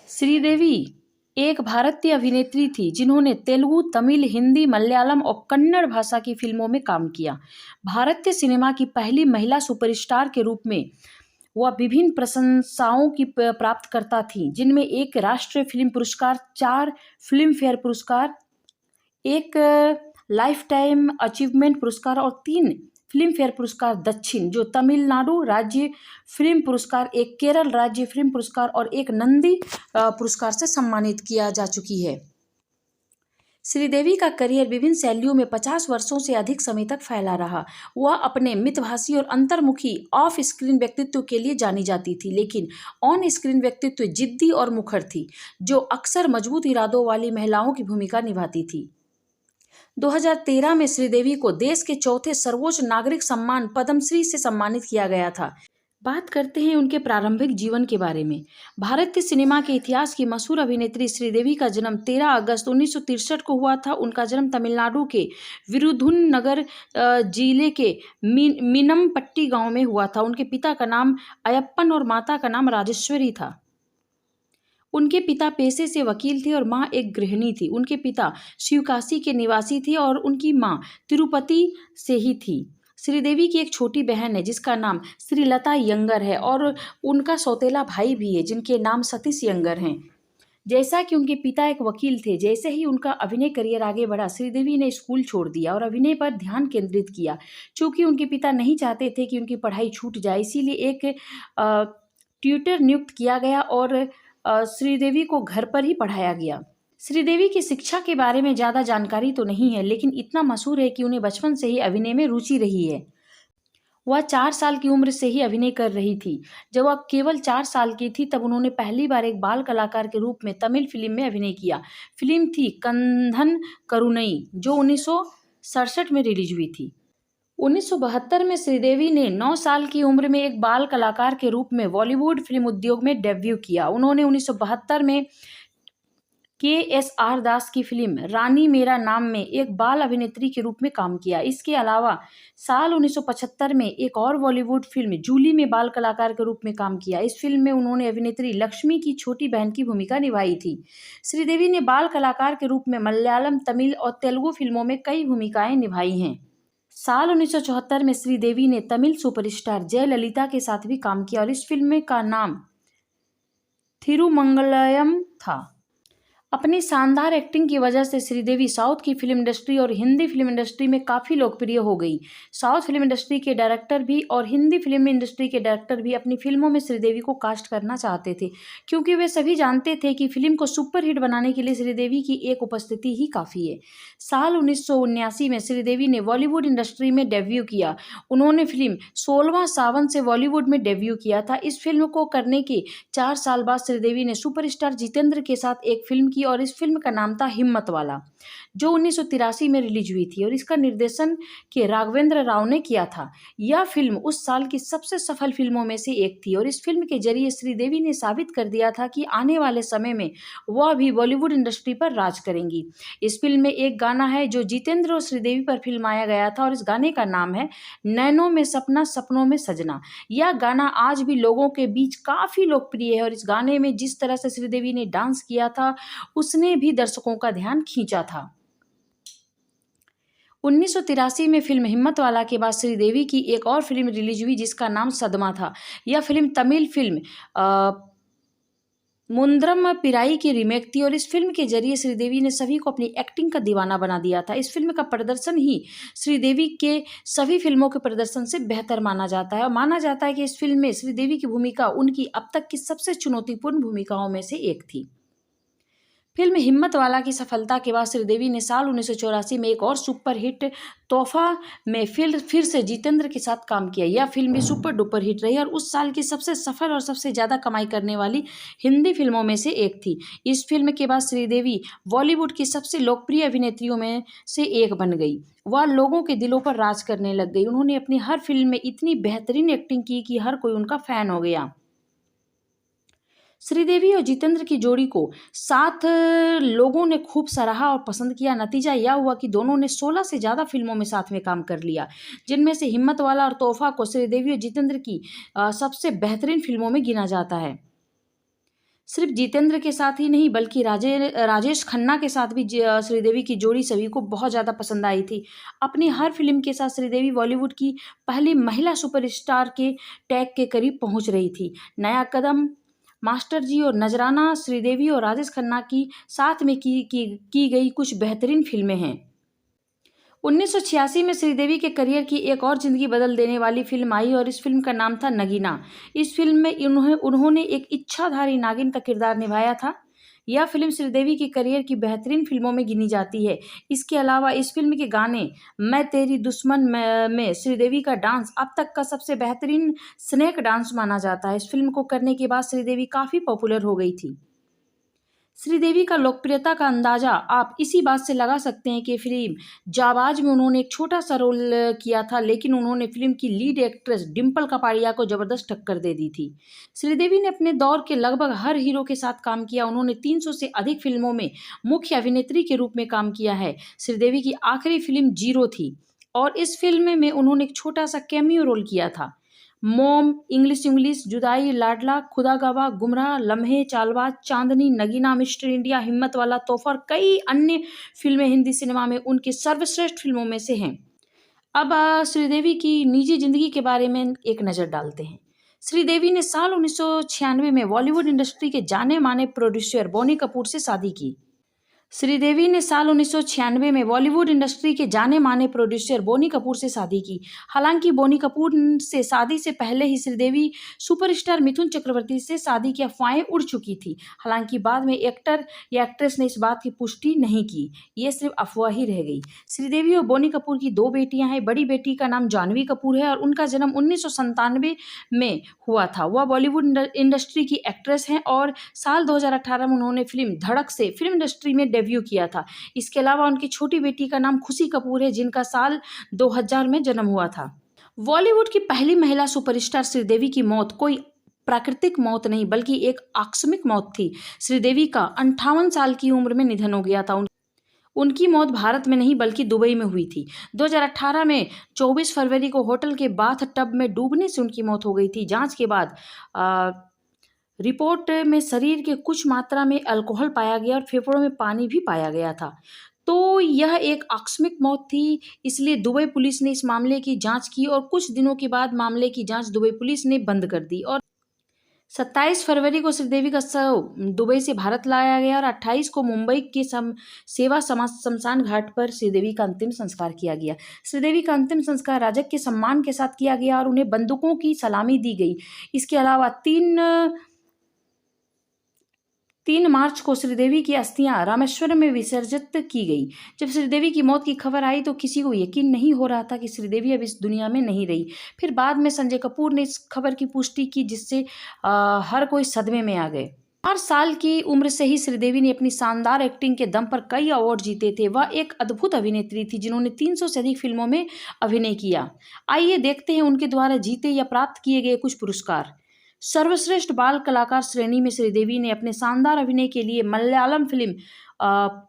श्रीदेवी एक भारतीय अभिनेत्री थी जिन्होंने तेलुगु, तमिल, हिंदी, मलयालम और कन्नड़ भाषा की फिल्मों में काम किया। भारतीय सिनेमा की पहली महिला सुपरस्टार के रूप में वह विभिन्न प्रशंसाओं की प्राप्तकर्ता थी, जिनमें एक राष्ट्रीय फिल्म पुरस्कार, 4 फिल्म फेयर पुरस्कार, एक लाइफ टाइम अचीवमेंट पुरस्कार और 3 फिल्म फेयर पुरस्कार दक्षिण जो तमिलनाडु राज्य फिल्म पुरस्कार, एक केरल राज्य फिल्म पुरस्कार और एक नंदी पुरस्कार से सम्मानित किया जा चुकी है। श्रीदेवी का करियर विभिन्न शैलियों में 50 वर्षों से अधिक समय तक फैला रहा। वह अपने मितभाषी और अंतर्मुखी ऑफ स्क्रीन व्यक्तित्व के लिए जानी जाती थी, लेकिन ऑन स्क्रीन व्यक्तित्व जिद्दी और मुखर थी, जो अक्सर मजबूत इरादों वाली महिलाओं की भूमिका निभाती थी। 2013 में श्रीदेवी को देश के चौथे सर्वोच्च नागरिक सम्मान पद्मश्री से सम्मानित किया गया था। बात करते हैं उनके प्रारंभिक जीवन के बारे में। भारतीय सिनेमा के इतिहास की मशहूर अभिनेत्री श्रीदेवी का जन्म 13 अगस्त 1963 को हुआ था। उनका जन्म तमिलनाडु के विरुधुनगर जिले के मीनमपट्टी गांव में हुआ था। उनके पिता का नाम अयप्पन और माता का नाम राजेश्वरी था। उनके पिता पेशे से वकील थे और मां एक गृहिणी थी। उनके पिता शिवकाशी के निवासी थे और उनकी मां तिरुपति से ही थी। श्रीदेवी की एक छोटी बहन है जिसका नाम श्रीलता यंगर है और उनका सौतेला भाई भी है जिनके नाम सतीश यंगर हैं। जैसा कि उनके पिता एक वकील थे, जैसे ही उनका अभिनय करियर आगे बढ़ा, श्रीदेवी ने स्कूल छोड़ दिया और अभिनय पर ध्यान केंद्रित किया। चूंकि उनके पिता नहीं चाहते थे कि उनकी पढ़ाई छूट जाए, इसीलिए एक ट्यूटर नियुक्त किया गया और श्रीदेवी को घर पर ही पढ़ाया गया। श्रीदेवी की शिक्षा के बारे में ज़्यादा जानकारी तो नहीं है, लेकिन इतना मशहूर है कि उन्हें बचपन से ही अभिनय में रुचि रही है। वह 4 साल की उम्र से ही अभिनय कर रही थी। जब वह केवल 4 साल की थी तब उन्होंने पहली बार एक बाल कलाकार के रूप में तमिल फिल्म में अभिनय किया। फिल्म थी कंधन करुणई, जो 1967 में रिलीज हुई थी। 1972 में श्रीदेवी ने 9 साल की उम्र में एक बाल कलाकार के रूप में बॉलीवुड फिल्म उद्योग में डेब्यू किया। उन्होंने 1972 में KSR दास की फिल्म रानी मेरा नाम में एक बाल अभिनेत्री के रूप में काम किया। इसके अलावा साल 1975 में एक और बॉलीवुड फिल्म जूली में बाल कलाकार के रूप में काम किया। इस फिल्म में उन्होंने अभिनेत्री लक्ष्मी की छोटी बहन की भूमिका निभाई थी। श्रीदेवी ने बाल कलाकार के रूप में मलयालम, तमिल और तेलुगु फिल्मों में कई भूमिकाएं निभाई हैं। साल 1974 में श्रीदेवी ने तमिल सुपरस्टार जयललिता के साथ भी काम किया और इस फिल्म का नाम थिरुमंगलयम था। अपनी शानदार एक्टिंग की वजह से श्रीदेवी साउथ की फिल्म इंडस्ट्री और हिंदी फिल्म इंडस्ट्री में काफ़ी लोकप्रिय हो गई। साउथ फिल्म इंडस्ट्री के डायरेक्टर भी और हिंदी फिल्म इंडस्ट्री के डायरेक्टर भी अपनी फिल्मों में श्रीदेवी को कास्ट करना चाहते थे, क्योंकि वे सभी जानते थे कि फिल्म को सुपरहिट बनाने के लिए श्रीदेवी की एक उपस्थिति ही काफ़ी है। साल 1979 में श्रीदेवी ने बॉलीवुड इंडस्ट्री में डेब्यू किया। उन्होंने फिल्म 16वां सावन से बॉलीवुड में डेब्यू किया था। इस फिल्म को करने के 4 साल बाद श्रीदेवी ने सुपरस्टार जितेंद्र के साथ एक फिल्म की और इस फिल्म का नाम था हिम्मत वाला, जो 1983 में रिलीज हुई थी और इसका निर्देशन के राघवेंद्र राव ने किया था। यह फिल्म उस साल की सबसे सफल फिल्मों में से एक थी और इस फिल्म के जरिए श्रीदेवी ने साबित कर दिया था कि आने वाले समय में वह भी बॉलीवुड इंडस्ट्री पर राज करेंगी। इस फिल्म में एक गाना है जो जितेंद्र और श्रीदेवी पर फिल्माया गया था और इस गाने का नाम है नैनों में सपना सपनों में सजना। यह गाना आज भी लोगों के बीच काफ़ी लोकप्रिय है और इस गाने में जिस तरह से श्रीदेवी ने डांस किया था उसने भी दर्शकों का ध्यान खींचा था। 1983 में फिल्म हिम्मत वाला के बाद श्रीदेवी की एक और फिल्म रिलीज हुई जिसका नाम सदमा था। यह फिल्म तमिल फिल्म मुंद्रम पिराई की रीमेक थी और इस फिल्म के जरिए श्रीदेवी ने सभी को अपनी एक्टिंग का दीवाना बना दिया था। इस फिल्म का प्रदर्शन ही श्रीदेवी के सभी फिल्मों के प्रदर्शन से बेहतर माना जाता है और माना जाता है कि इस फिल्म में श्रीदेवी की भूमिका उनकी अब तक की सबसे चुनौतीपूर्ण भूमिकाओं में से एक थी। फिल्म हिम्मत वाला की सफलता के बाद श्रीदेवी ने साल 1984 में एक और सुपरहिट तोहफा में फिर से जितेंद्र के साथ काम किया। यह फिल्म भी सुपर डुपर हिट रही और उस साल की सबसे सफल और सबसे ज़्यादा कमाई करने वाली हिंदी फिल्मों में से एक थी। इस फिल्म के बाद श्रीदेवी बॉलीवुड की सबसे लोकप्रिय अभिनेत्रियों में से एक बन गई। वह लोगों के दिलों पर राज करने लग गई। उन्होंने अपनी हर फिल्म में इतनी बेहतरीन एक्टिंग की कि हर कोई उनका फ़ैन हो गया। श्रीदेवी और जितेंद्र की जोड़ी को साथ लोगों ने खूब सराहा और पसंद किया। नतीजा यह हुआ कि दोनों ने 16 से ज़्यादा फिल्मों में साथ में काम कर लिया, जिनमें से हिम्मत वाला और तोहफा को श्रीदेवी और जितेंद्र की सबसे बेहतरीन फिल्मों में गिना जाता है। सिर्फ जितेंद्र के साथ ही नहीं बल्कि राजेश खन्ना के साथ भी श्रीदेवी की जोड़ी सभी को बहुत ज़्यादा पसंद आई थी। अपनी हर फिल्म के साथ श्रीदेवी बॉलीवुड की पहली महिला सुपरस्टार के टैग के करीब पहुंच रही थी। नया कदम, मास्टर जी और नजराना श्रीदेवी और राजेश खन्ना की साथ में की गई कुछ बेहतरीन फिल्में हैं। 1986 में श्रीदेवी के करियर की एक और ज़िंदगी बदल देने वाली फिल्म आई और इस फिल्म का नाम था नगीना। इस फिल्म में उन्होंने एक इच्छाधारी नागिन का किरदार निभाया था। यह फिल्म श्रीदेवी के करियर की बेहतरीन फिल्मों में गिनी जाती है। इसके अलावा इस फिल्म के गाने मैं तेरी दुश्मन में श्रीदेवी का डांस अब तक का सबसे बेहतरीन स्नेक डांस माना जाता है। इस फिल्म को करने के बाद श्रीदेवी काफ़ी पॉपुलर हो गई थी। श्रीदेवी का लोकप्रियता का अंदाजा आप इसी बात से लगा सकते हैं कि फिल्म जाबाज में उन्होंने एक छोटा सा रोल किया था, लेकिन उन्होंने फिल्म की लीड एक्ट्रेस डिम्पल कपाड़िया को जबरदस्त टक्कर दे दी थी। श्रीदेवी ने अपने दौर के लगभग हर हीरो के साथ काम किया। उन्होंने 300 से अधिक फिल्मों में मुख्य अभिनेत्री के रूप में काम किया है। श्रीदेवी की आखिरी फिल्म जीरो थी और इस फिल्म में उन्होंने एक छोटा सा कैमियो रोल किया था। मोम, इंग्लिश, जुदाई, लाडला, खुदा गवाह, गुमराह, लम्हे, चालबाज, चांदनी, नगीना, मिस्टर इंडिया, हिम्मत वाला तोहफा और कई अन्य फिल्में हिंदी सिनेमा में उनकी सर्वश्रेष्ठ फिल्मों में से हैं। अब श्रीदेवी की निजी जिंदगी के बारे में एक नज़र डालते हैं। श्रीदेवी ने साल 1996 में बॉलीवुड इंडस्ट्री के जाने माने प्रोड्यूसर बोनी कपूर से शादी की। श्रीदेवी ने साल 1996 में बॉलीवुड इंडस्ट्री के जाने माने प्रोड्यूसर बोनी कपूर से शादी की। हालांकि बोनी कपूर से शादी से पहले ही श्रीदेवी सुपरस्टार मिथुन चक्रवर्ती से शादी की अफवाहें उड़ चुकी थी। हालांकि बाद में एक्टर या एक्ट्रेस ने इस बात की पुष्टि नहीं की, ये सिर्फ अफवाह ही रह गई। श्रीदेवी और बोनी कपूर की 2 बेटियां हैं। बड़ी बेटी का नाम जानवी कपूर है और उनका जन्म 1997 में हुआ था। वह बॉलीवुड इंडस्ट्री की एक्ट्रेस हैं और साल 2018 में उन्होंने फिल्म धड़क से फिल्म इंडस्ट्री में डेब्यू किया था। इसके अलावा उनकी छोटी बेटी का नाम खुशी कपूर है, जिनका साल 2000 में जन्म हुआ था। बॉलीवुड की पहली महिला सुपरस्टार श्रीदेवी की मौत कोई प्राकृतिक मौत नहीं बल्कि एक आकस्मिक मौत थी। श्रीदेवी का 58 साल की उम्र में निधन हो गया था। उनकी मौत भारत में नहीं बल्कि दुबई में हुई थी। 2018 में 24 फरवरी को होटल के बाथ टब में डूबने से उनकी मौत हो गई थी। जांच के बाद रिपोर्ट में शरीर के कुछ मात्रा में अल्कोहल पाया गया और फेफड़ों में पानी भी पाया गया था। तो यह एक आकस्मिक मौत थी, इसलिए दुबई पुलिस ने इस मामले की जांच की और कुछ दिनों के बाद मामले की जांच दुबई पुलिस ने बंद कर दी और 27 फरवरी को श्रीदेवी का शव दुबई से भारत लाया गया और 28 को मुंबई के सेवा शमशान घाट पर श्रीदेवी का अंतिम संस्कार किया गया। श्रीदेवी का अंतिम संस्कार राजक के सम्मान के साथ किया गया और उन्हें बंदूकों की सलामी दी गई। इसके अलावा 3 मार्च को श्रीदेवी की अस्थियां रामेश्वरम में विसर्जित की गई। जब श्रीदेवी की मौत की खबर आई तो किसी को यकीन नहीं हो रहा था कि श्रीदेवी अब इस दुनिया में नहीं रही। फिर बाद में संजय कपूर ने इस खबर की पुष्टि की, जिससे हर कोई सदमे में आ गए। 4 साल की उम्र से ही श्रीदेवी ने अपनी शानदार एक्टिंग के दम पर कई अवार्ड जीते थे। वह एक अद्भुत अभिनेत्री थी जिन्होंने 300 से अधिक फिल्मों में अभिनय किया। आइए देखते हैं उनके द्वारा जीते या प्राप्त किए गए कुछ पुरस्कार। सर्वश्रेष्ठ बाल कलाकार श्रेणी में श्रीदेवी ने अपने शानदार अभिनय के लिए मलयालम फिल्म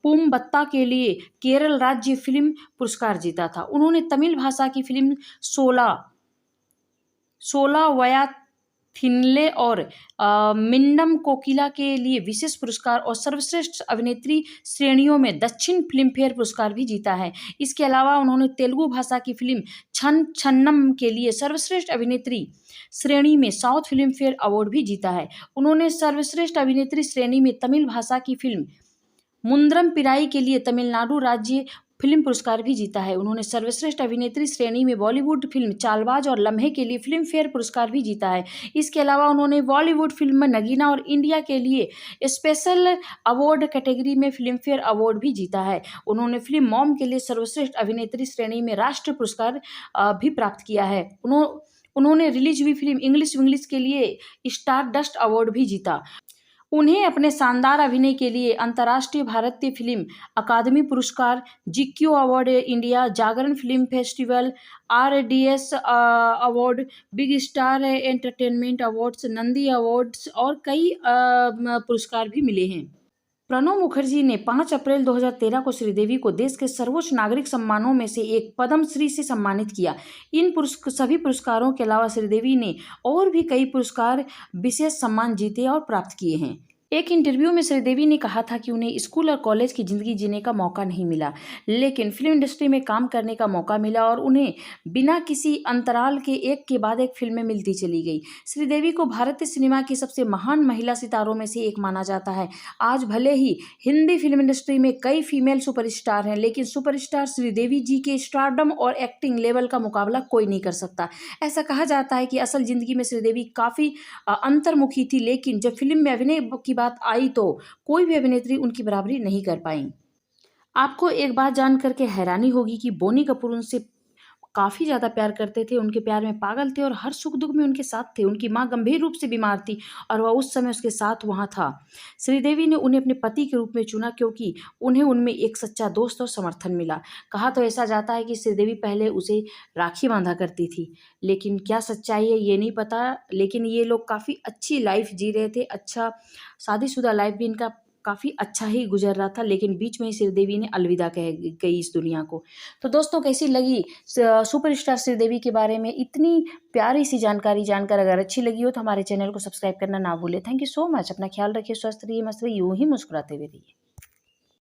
पूम्बत्ता के लिए केरल राज्य फिल्म पुरस्कार जीता था। उन्होंने तमिल भाषा की फिल्म सोला वया थिनले और मिन्नम कोकिला के लिए विशेष पुरस्कार और सर्वश्रेष्ठ अभिनेत्री श्रेणियों में दक्षिण फिल्म फेयर पुरस्कार भी जीता है। इसके अलावा उन्होंने तेलुगु भाषा की फिल्म छन छन्नम के लिए सर्वश्रेष्ठ अभिनेत्री श्रेणी में साउथ फिल्म फेयर अवार्ड भी जीता है। उन्होंने सर्वश्रेष्ठ अभिनेत्री श्रेणी में तमिल भाषा की फिल्म मुंद्रम पिराई के लिए तमिलनाडु राज्य फिल्म पुरस्कार भी जीता है। उन्होंने सर्वश्रेष्ठ अभिनेत्री श्रेणी में बॉलीवुड फिल्म चालबाज और लम्हे के लिए फिल्म फेयर पुरस्कार भी जीता है। इसके अलावा उन्होंने बॉलीवुड फिल्म नगीना और इंडिया के लिए स्पेशल अवार्ड कैटेगरी में फिल्म फेयर अवार्ड भी जीता है। उन्होंने फिल्म मॉम के लिए सर्वश्रेष्ठ अभिनेत्री श्रेणी में राष्ट्रीय पुरस्कार भी प्राप्त किया है। उन्होंने रिलीज हुई फिल्म इंग्लिश के लिए स्टार डस्ट अवार्ड भी जीता। उन्हें अपने शानदार अभिनय के लिए अंतर्राष्ट्रीय भारतीय फिल्म अकादमी पुरस्कार, GQ award India, Jagran film festival, RDS award, big star entertainment awards, Nandi awards और कई पुरस्कार भी मिले हैं। प्रणब मुखर्जी ने 5 अप्रैल 2013 को श्रीदेवी को देश के सर्वोच्च नागरिक सम्मानों में से एक पद्मश्री से सम्मानित किया। इन सभी पुरस्कारों के अलावा श्रीदेवी ने और भी कई पुरस्कार, विशेष सम्मान जीते और प्राप्त किए हैं। एक इंटरव्यू में श्रीदेवी ने कहा था कि उन्हें स्कूल और कॉलेज की ज़िंदगी जीने का मौका नहीं मिला, लेकिन फिल्म इंडस्ट्री में काम करने का मौका मिला और उन्हें बिना किसी अंतराल के एक के बाद एक फिल्में मिलती चली गई। श्रीदेवी को भारतीय सिनेमा की सबसे महान महिला सितारों में से एक माना जाता है। आज भले ही हिंदी फिल्म इंडस्ट्री में कई फीमेल सुपरस्टार हैं, लेकिन सुपरस्टार श्रीदेवी जी के स्टारडम और एक्टिंग लेवल का मुकाबला कोई नहीं कर सकता। ऐसा कहा जाता है कि असल ज़िंदगी में श्रीदेवी काफ़ी अंतर्मुखी थी, लेकिन जब फिल्म में अभिनय की बात आई तो कोई भी अभिनेत्री उनकी बराबरी नहीं कर पाई। आपको एक बात जान कर के हैरानी होगी कि बोनी कपूर उनसे काफ़ी ज़्यादा प्यार करते थे, उनके प्यार में पागल थे और हर सुख-दुख में उनके साथ थे। उनकी माँ गंभीर रूप से बीमार थी और वह उस समय उसके साथ वहाँ था। श्रीदेवी ने उन्हें अपने पति के रूप में चुना क्योंकि उन्हें उनमें एक सच्चा दोस्त और समर्थन मिला। कहा तो ऐसा जाता है कि श्रीदेवी पहले उसे राखी बाँधा करती थी, लेकिन क्या सच्चाई है ये नहीं पता। लेकिन ये लोग काफ़ी अच्छी लाइफ़ जी रहे थे, अच्छा शादीशुदा लाइफ़ भी इनका काफ़ी अच्छा ही गुज़र रहा था, लेकिन बीच में ही श्रीदेवी ने अलविदा कह गई इस दुनिया को। तो दोस्तों कैसी लगी सुपरस्टार श्रीदेवी के बारे में इतनी प्यारी सी जानकारी जानकर? अगर अच्छी लगी हो तो हमारे चैनल को सब्सक्राइब करना ना भूलें। Thank you so much. अपना ख्याल रखिए, स्वस्थ रहिए, मस्त रहिए, यूँ ही मुस्कुराते हुए रहिए।